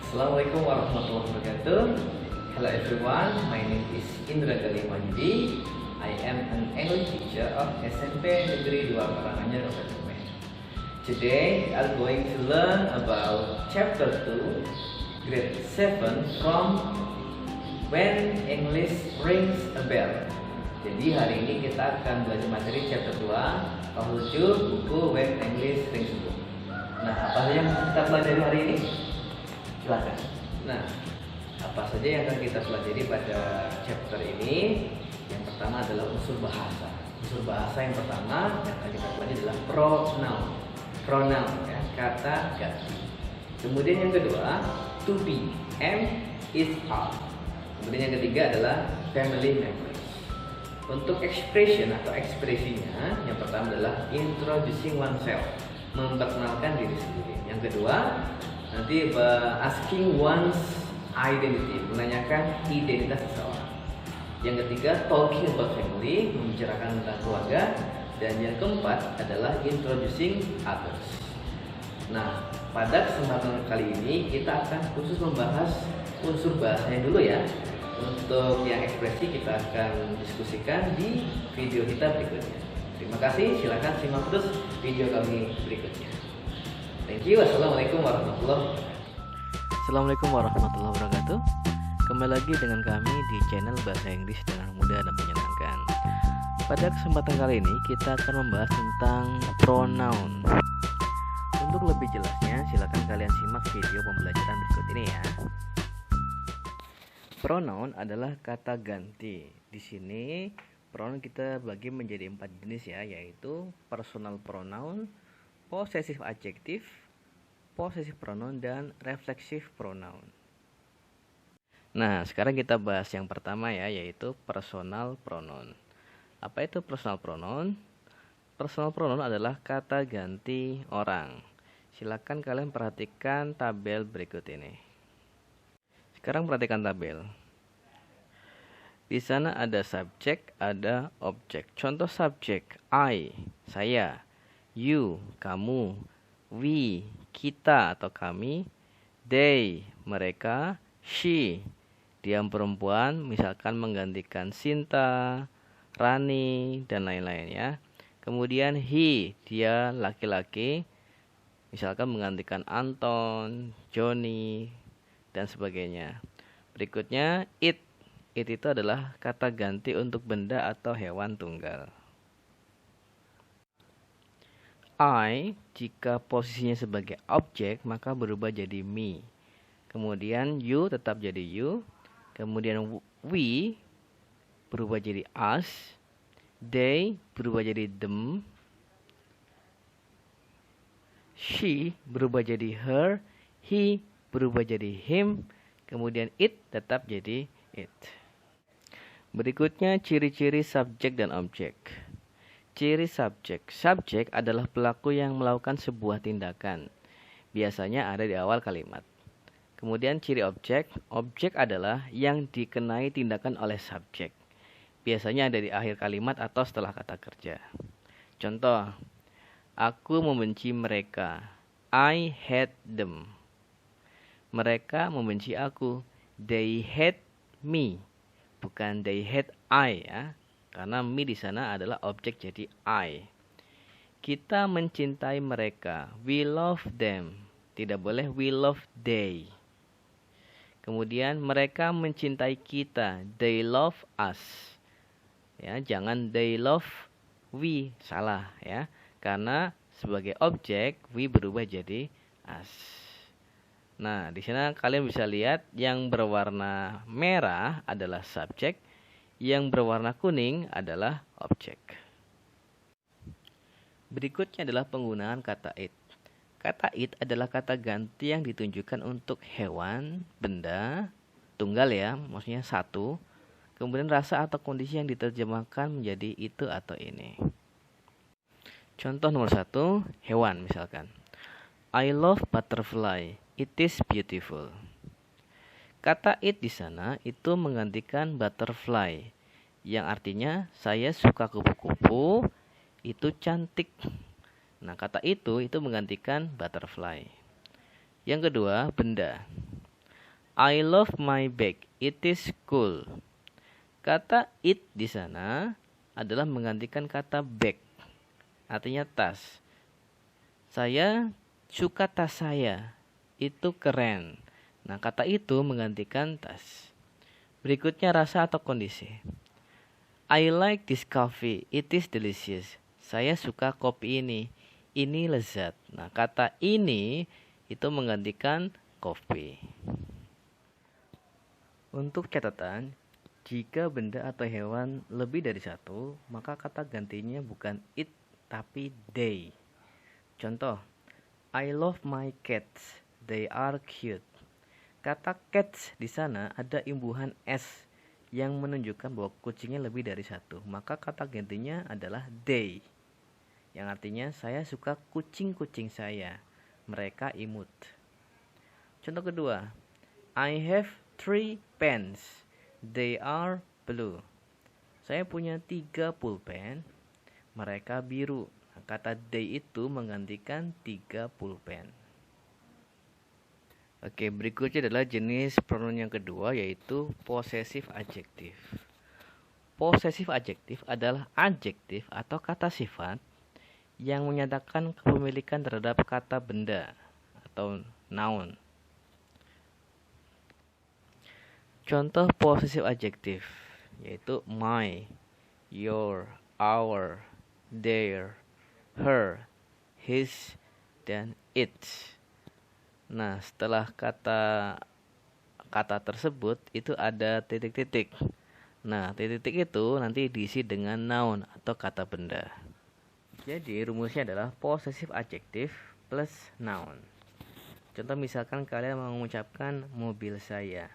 Assalamualaikum warahmatullahi wabarakatuh. Hello everyone, my name is Indra Galimandi. I am an English teacher of SMP Negeri 2 Karanganyar, Kabupaten. Today, I'm going to learn about chapter 2, grade 7 from When English Rings a Bell. Jadi hari ini kita akan belajar materi chapter 2, kelas 7, buku When English Rings a Bell. Nah, apa saja yang kita pelajari hari ini? Silakan. Nah, apa saja yang akan kita pelajari pada chapter ini? Yang pertama adalah unsur bahasa. Unsur bahasa yang pertama yang akan kita pelajari adalah pronoun. Pronoun ya, kata ganti. Kemudian yang kedua, to be, am, is, are. Kemudian yang ketiga adalah family members. Untuk expression atau ekspresinya, yang pertama adalah introducing oneself, memperkenalkan diri sendiri. Yang kedua, nanti asking one's identity, menanyakan identitas seseorang. Yang ketiga, talking about family, membicarakan tentang keluarga. Dan yang keempat adalah introducing others. Nah, pada kesempatan kali ini kita akan khusus membahas unsur bahasanya dulu ya. Untuk yang ekspresi kita akan diskusikan di video kita berikutnya. Terima kasih, silakan simak terus video kami berikutnya. Thank you. Assalamualaikum warahmatullahi wabarakatuh. Assalamualaikum warahmatullahi wabarakatuh. Kembali lagi dengan kami di channel Bahasa Inggris dengan mudah dan menyenangkan. Pada kesempatan kali ini kita akan membahas tentang pronoun. Untuk lebih jelasnya, silakan kalian simak video pembelajaran berikut ini ya. Pronoun adalah kata ganti. Di sini pronoun kita bagi menjadi 4 jenis ya, yaitu personal pronoun, possessive adjective, possessive pronoun, dan reflexive pronoun. Nah, sekarang kita bahas yang pertama ya, yaitu personal pronoun. Apa itu personal pronoun? Personal pronoun adalah kata ganti orang. Silakan kalian perhatikan tabel berikut ini. Sekarang perhatikan tabel. Di sana ada subjek, ada objek. Contoh subjek, I, saya. You, kamu. We, kita atau kami. They, mereka. She, dia perempuan, misalkan menggantikan Sinta, Rani, dan lain-lain ya. Kemudian he, dia laki-laki, misalkan menggantikan Anton, Johnny, dan sebagainya. Berikutnya it. It itu adalah kata ganti untuk benda atau hewan tunggal. I, jika posisinya sebagai objek, maka berubah jadi me. Kemudian you tetap jadi you. Kemudian we berubah jadi us. They berubah jadi them. She berubah jadi her. He berubah jadi him. Kemudian it tetap jadi it. Berikutnya ciri-ciri subjek dan objek. Ciri subjek. Subjek adalah pelaku yang melakukan sebuah tindakan. Biasanya ada di awal kalimat. Kemudian ciri objek. Objek adalah yang dikenai tindakan oleh subjek. Biasanya ada di akhir kalimat atau setelah kata kerja. Contoh, aku membenci mereka. I hate them. Mereka membenci aku. They hate me. Bukan they hate I ya. Karena me di sana adalah objek jadi I. Kita mencintai mereka. We love them. Tidak boleh we love they. Kemudian mereka mencintai kita. They love us. Ya, jangan they love we. Salah ya. Karena sebagai objek we berubah jadi us. Nah, di sana kalian bisa lihat yang berwarna merah adalah subjek, yang berwarna kuning adalah objek. Berikutnya adalah penggunaan kata it. Kata it adalah kata ganti yang ditunjukkan untuk hewan, benda, tunggal ya, maksudnya satu. Kemudian rasa atau kondisi yang diterjemahkan menjadi itu atau ini. Contoh nomor 1, hewan misalkan. I love butterfly. It is beautiful. Kata it di sana itu menggantikan butterfly, yang artinya saya suka kupu-kupu, itu cantik. Nah, kata itu menggantikan butterfly. Yang kedua, benda. I love my bag. It is cool. Kata it di sana adalah menggantikan kata bag, artinya tas. Saya suka tas saya. Itu keren. Nah, kata itu menggantikan tas. Berikutnya rasa atau kondisi. I like this coffee. It is delicious. Saya suka kopi ini. Ini lezat. Nah, kata ini itu menggantikan kopi. Untuk catatan, jika benda atau hewan lebih dari satu, maka kata gantinya bukan it, tapi they. Contoh, I love my cats. They are cute. Kata cats di sana ada imbuhan s yang menunjukkan bahwa kucingnya lebih dari satu. Maka kata gantinya adalah they, yang artinya saya suka kucing-kucing saya. Mereka imut. Contoh kedua, I have 3 pens. They are blue. Saya punya 3 pulpen. Mereka biru. Nah, kata they itu menggantikan 3 pulpen. Oke, berikutnya adalah jenis pronoun yang kedua, yaitu possessive adjective. Possessive adjective adalah adjektif atau kata sifat yang menyatakan kepemilikan terhadap kata benda atau noun. Contoh possessive adjective yaitu my, your, our, their, her, his, dan its. Nah, setelah kata tersebut itu ada titik-titik. Nah, titik-titik itu nanti diisi dengan noun atau kata benda. Jadi rumusnya adalah possessive adjective plus noun. Contoh misalkan kalian mengucapkan mobil saya,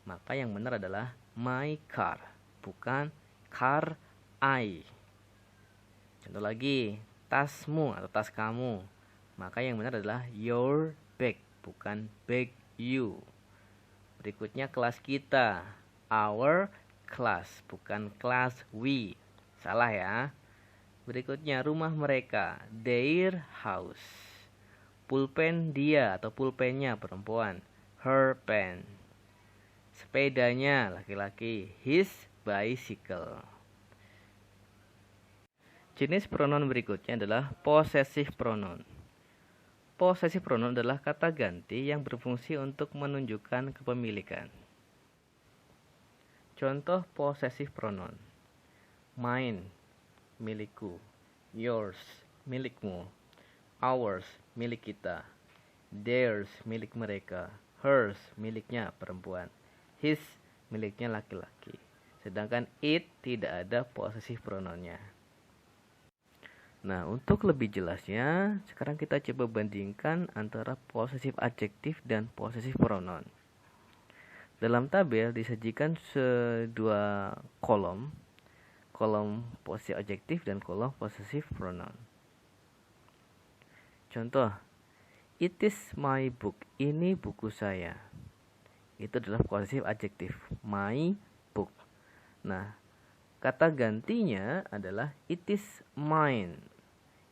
maka yang benar adalah my car, bukan car I. Contoh lagi, tasmu atau tas kamu, maka yang benar adalah your bag, bukan bag you. Berikutnya kelas kita, our class, bukan class we. Salah ya. Berikutnya rumah mereka, their house. Pulpen dia atau pulpennya perempuan, her pen. Sepedanya laki-laki, his bicycle. Jenis pronoun berikutnya adalah possessive pronoun. Possessive pronoun adalah kata ganti yang berfungsi untuk menunjukkan kepemilikan. Contoh possessive pronoun. Mine, milikku. Yours, milikmu. Ours, milik kita. Theirs, milik mereka. Hers, miliknya perempuan. His, miliknya laki-laki. Sedangkan it tidak ada possessive pronounnya. Nah, untuk lebih jelasnya, sekarang kita coba bandingkan antara possessive adjective dan possessive pronoun. Dalam tabel disajikan dua kolom possessive adjective dan kolom possessive pronoun. Contoh, it is my book. Ini buku saya. Itu adalah possessive adjective, my book. Nah, kata gantinya adalah it is mine.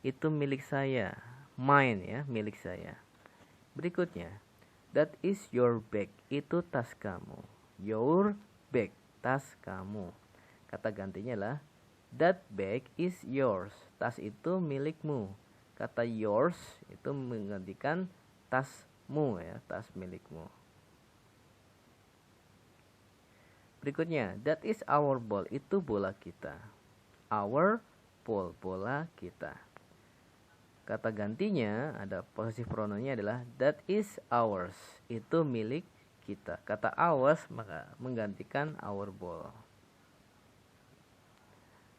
Itu milik saya. Mine ya, milik saya. Berikutnya, that is your bag. Itu tas kamu. Your bag, tas kamu. Kata gantinya adalah that bag is yours. Tas itu milikmu. Kata yours itu menggantikan tasmu ya, tas milikmu. Berikutnya, that is our ball. Itu bola kita. Our ball, bola kita. Kata gantinya ada possessive pronounnya adalah that is ours. Itu milik kita. Kata ours maka menggantikan our ball.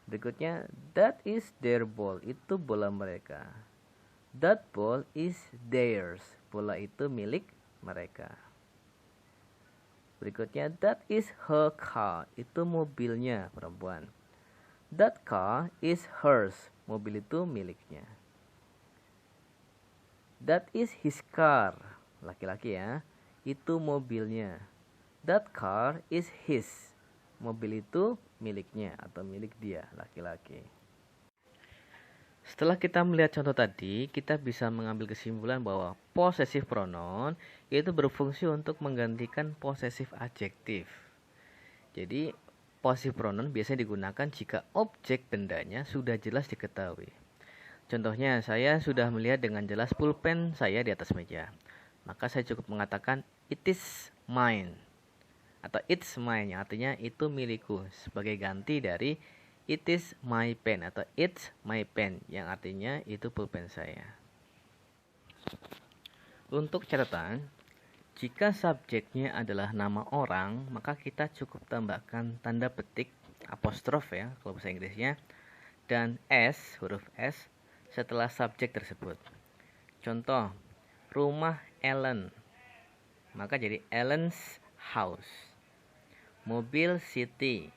Berikutnya, that is their ball. Itu bola mereka. That ball is theirs. Bola itu milik mereka. Berikutnya, that is her car. Itu mobilnya perempuan. That car is hers. Mobil itu miliknya. That is his car. Laki-laki ya. Itu mobilnya. That car is his. Mobil itu miliknya atau milik dia, laki-laki. Setelah kita melihat contoh tadi, kita bisa mengambil kesimpulan bahwa possessive pronoun itu berfungsi untuk menggantikan possessive adjektif. Jadi, possessive pronoun biasanya digunakan jika objek bendanya sudah jelas diketahui. Contohnya, saya sudah melihat dengan jelas pulpen saya di atas meja. Maka saya cukup mengatakan it is mine atau it's mine, yang artinya itu milikku, sebagai ganti dari it is my pen atau it's my pen, yang artinya itu pulpen saya. Untuk catatan, jika subjeknya adalah nama orang, maka kita cukup tambahkan tanda petik apostrof ya kalau bahasa Inggrisnya, dan s, huruf s setelah subjek tersebut. Contoh, rumah Ellen, maka jadi Ellen's house. Mobil Siti,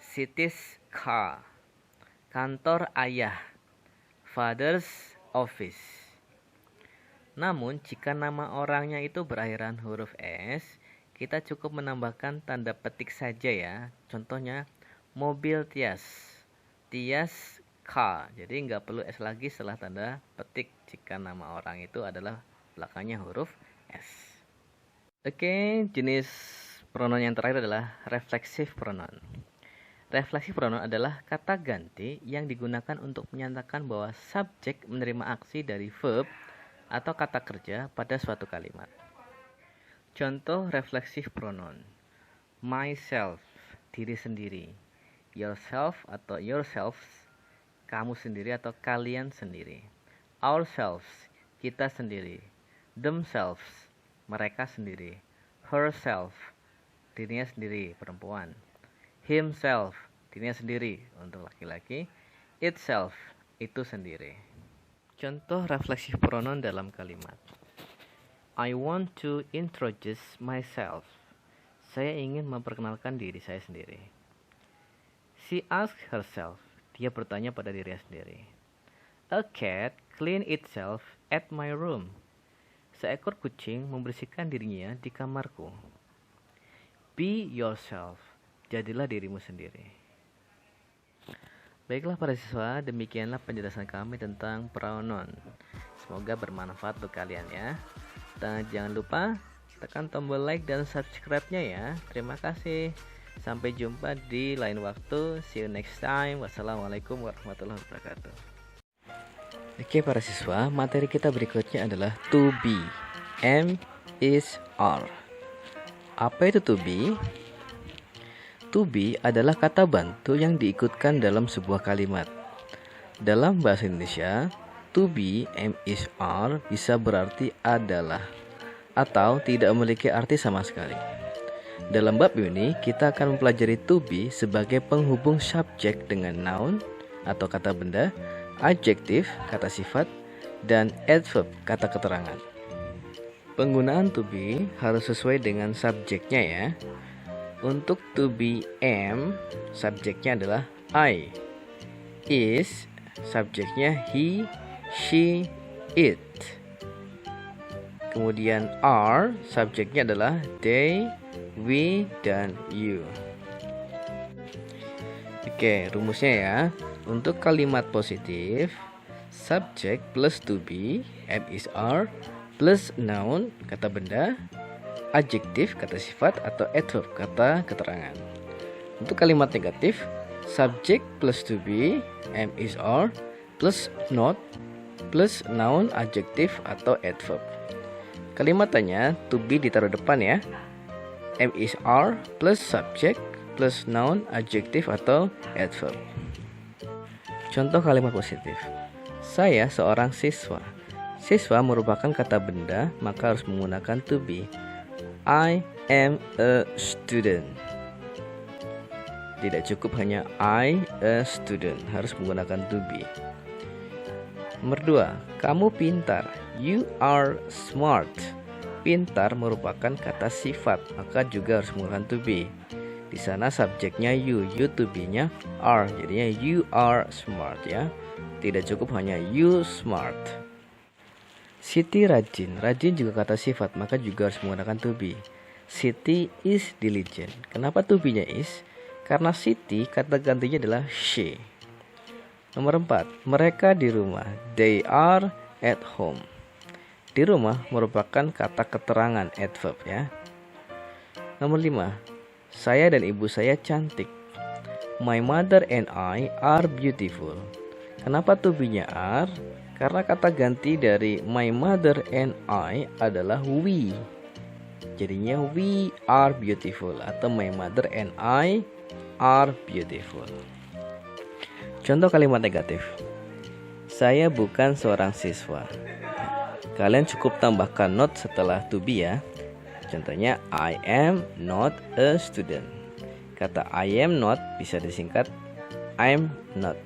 Siti's car. Kantor ayah, father's office. Namun jika nama orangnya itu berakhiran huruf S, kita cukup menambahkan tanda petik saja ya. Contohnya mobil Tias, Tias car. Jadi nggak perlu S lagi setelah tanda petik jika nama orang itu adalah belakangnya huruf S. Oke, jenis pronoun yang terakhir adalah reflexive pronoun. Reflexive pronoun adalah kata ganti yang digunakan untuk menyatakan bahwa subjek menerima aksi dari verb atau kata kerja pada suatu kalimat. Contoh reflexive pronoun: myself, diri sendiri; yourself atau yourselves, kamu sendiri atau kalian sendiri; ourselves, kita sendiri; themselves, mereka sendiri; herself, dirinya sendiri, perempuan; himself, dirinya sendiri, untuk laki-laki; itself, itu sendiri. Contoh reflexive pronoun dalam kalimat: I want to introduce myself. Saya ingin memperkenalkan diri saya sendiri. She asked herself. Dia bertanya pada dirinya sendiri. A cat cleaned itself at my room. Seekor kucing membersihkan dirinya di kamarku. Be yourself. Jadilah dirimu sendiri. Baiklah para siswa, demikianlah penjelasan kami tentang pronoun. Semoga bermanfaat untuk kalian ya. Dan jangan lupa tekan tombol like dan subscribe-nya ya. Terima kasih. Sampai jumpa di lain waktu. See you next time. Wassalamualaikum warahmatullahi wabarakatuh. Oke para siswa, materi kita berikutnya adalah to be. M is are. Apa itu to be? To be adalah kata bantu yang diikutkan dalam sebuah kalimat. Dalam bahasa Indonesia, to be, am, is, are bisa berarti adalah atau tidak memiliki arti sama sekali. Dalam bab ini, kita akan mempelajari to be sebagai penghubung subjek dengan noun atau kata benda, adjektif, kata sifat, dan adverb, kata keterangan. Penggunaan to be harus sesuai dengan subjeknya ya. Untuk to be am, subjeknya adalah I. Is, subjeknya he, she, it. Kemudian are, subjeknya adalah they, we, dan you. Oke, rumusnya ya. Untuk kalimat positif, subjek plus to be, am, is, are, plus noun, kata benda, adjektif, kata sifat, atau adverb, kata keterangan. Untuk kalimat negatif, subjek plus to be, am, is, are, plus not, plus noun, adjektif, atau adverb. Kalimat tanya, to be ditaruh depan ya. Am, is, are, plus subjek, plus noun, adjektif, atau adverb. Contoh kalimat positif: saya seorang siswa. Siswa merupakan kata benda, maka harus menggunakan to be. I am a student. Tidak cukup hanya I a student, harus menggunakan to be. Nomor 2, kamu pintar. You are smart. Pintar merupakan kata sifat, maka juga harus menggunakan to be. Di sana subjeknya you to be-nya are, jadinya you are smart ya. Tidak cukup hanya you smart. Siti rajin. Rajin juga kata sifat, maka juga harus menggunakan to be. Siti is diligent. Kenapa to be-nya is? Karena Siti kata gantinya adalah she. Nomor 4, mereka di rumah. They are at home. Di rumah merupakan kata keterangan adverb ya. Nomor 5, saya dan ibu saya cantik. My mother and I are beautiful. Kenapa to be-nya are? Karena kata ganti dari my mother and I adalah we. Jadinya we are beautiful atau my mother and I are beautiful. Contoh kalimat negatif. Saya bukan seorang siswa. Kalian cukup tambahkan not setelah to be ya. Contohnya I am not a student. Kata I am not bisa disingkat I'm not.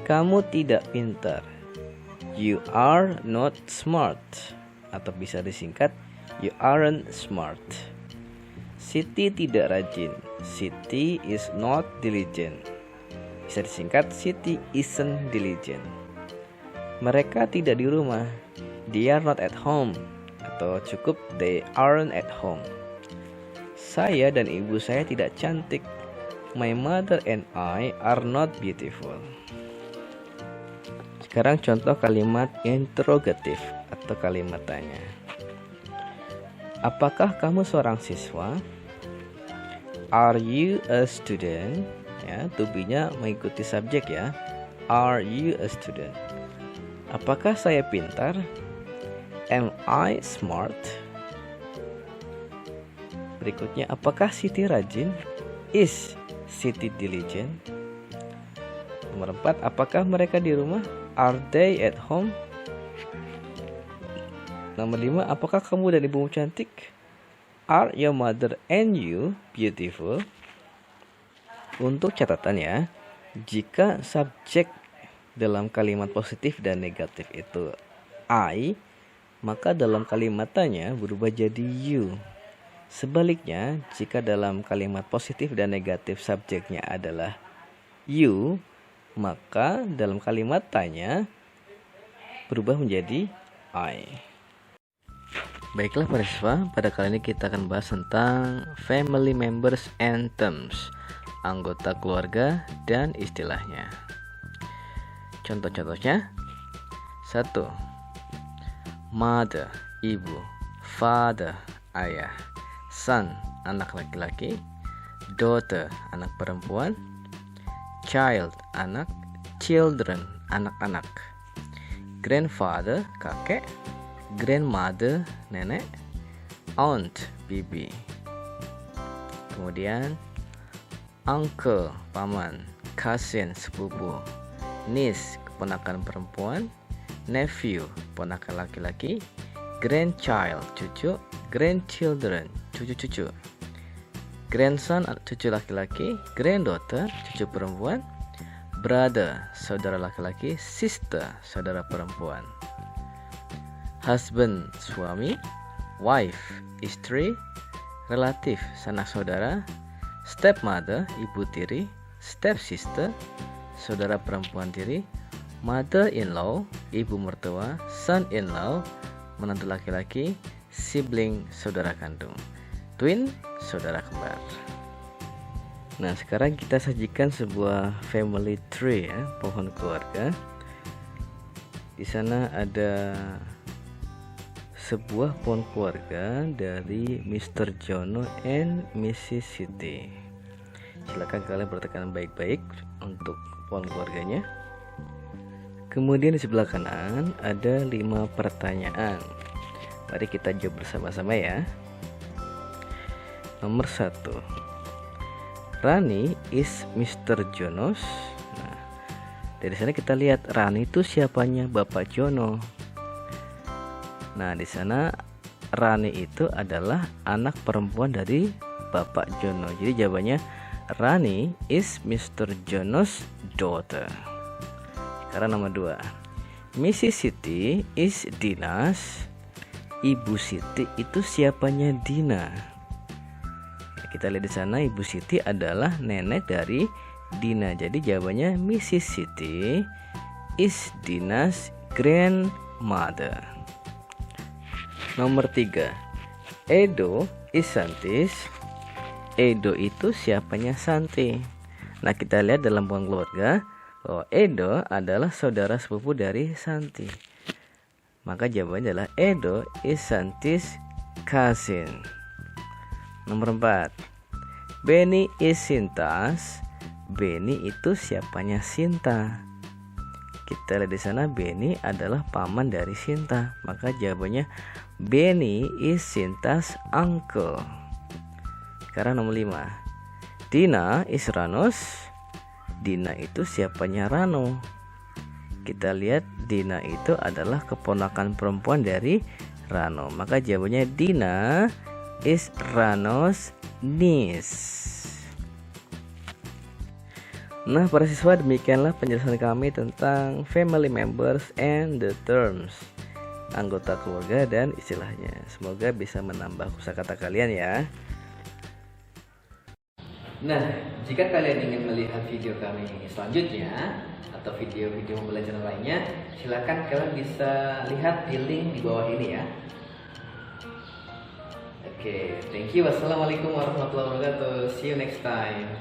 Kamu tidak pintar. You are not smart. Atau bisa disingkat you aren't smart. Siti tidak rajin. Siti is not diligent. Bisa disingkat Siti isn't diligent. Mereka tidak di rumah. They are not at home. Atau cukup they aren't at home. Saya dan ibu saya tidak cantik. My mother and I are not beautiful. Sekarang contoh kalimat interrogatif atau kalimat tanya. Apakah kamu seorang siswa? Are you a student? Ya, to be-nya mengikuti subjek ya. Are you a student? Apakah saya pintar? Am I smart? Berikutnya, apakah Siti rajin? Is Siti diligent? Nomor 4, apakah mereka di rumah? Are they at home? Nomor 5, apakah kamu dan ibumu cantik? Are your mother and you beautiful? Untuk catatan ya, jika subjek dalam kalimat positif dan negatif itu I, maka dalam kalimat tanya berubah jadi you. Sebaliknya, jika dalam kalimat positif dan negatif subjeknya adalah you, maka dalam kalimat tanya berubah menjadi I. Baiklah para siswa, pada kali ini kita akan bahas tentang family members and terms, anggota keluarga dan istilahnya. Contoh-contohnya: 1. Mother, ibu. Father, ayah. Son, anak laki-laki. Daughter, anak perempuan. Child, anak. Children, anak-anak. Grandfather, kakek. Grandmother, nenek. Aunt, bibi. Kemudian uncle, paman. Cousin, sepupu. Niece, keponakan perempuan. Nephew, ponakan laki-laki. Grandchild, cucu. Grandchildren, cucu-cucu. Grandson, cucu laki-laki. Granddaughter, cucu perempuan. Brother, saudara laki-laki. Sister, saudara perempuan. Husband, suami. Wife, istri. Relative, sanak saudara. Stepmother, ibu tiri. Stepsister, saudara perempuan tiri. Mother-in-law, ibu mertua. Son-in-law, menantu laki-laki. Sibling, saudara kandung. Twin, saudara kembar. Nah, sekarang kita sajikan sebuah family tree ya, pohon keluarga. Di sana ada sebuah pohon keluarga dari Mr. Jono and Mrs. Siti. Silakan kalian perhatikan baik-baik untuk pohon keluarganya. Kemudian di sebelah kanan ada 5 pertanyaan. Mari kita jawab bersama-sama ya. Nomor 1. Rani is Mr. Jonos. Nah, dari sana kita lihat Rani itu siapanya Bapak Jono. Nah, di sana Rani itu adalah anak perempuan dari Bapak Jono. Jadi jawabannya Rani is Mr. Jonos' daughter. Sekarang nomor 2. Mrs. Siti is Dina's. Ibu Siti itu siapanya Dina. Kita lihat di sana Ibu Siti adalah nenek dari Dina. Jadi jawabannya Mrs. Siti is Dina's grandmother. Nomor 3. Edo is Santi's. Edo itu siapanya Santi. Nah, kita lihat dalam pohon keluarga bahwa Edo adalah saudara sepupu dari Santi. Maka jawabannya adalah Edo is Santi's cousin. Nomor 4. Benny is Sinta's. Benny itu siapanya Sinta. Kita lihat di sana Benny adalah paman dari Sinta. Maka jawabannya Benny is Sinta's uncle. Sekarang nomor 5. Dina is Rano's. Dina itu siapanya Rano. Kita lihat Dina itu adalah keponakan perempuan dari Rano. Maka jawabannya Dina is Rano's niece. Nah, para siswa, demikianlah penjelasan kami tentang family members and the terms, anggota keluarga dan istilahnya. Semoga bisa menambah kosakata kalian ya. Nah, jika kalian ingin melihat video kami selanjutnya atau video-video pembelajaran lainnya, silakan kalian bisa lihat di link di bawah ini ya. Oke, thank you. Wassalamualaikum warahmatullahi wabarakatuh. See you next time.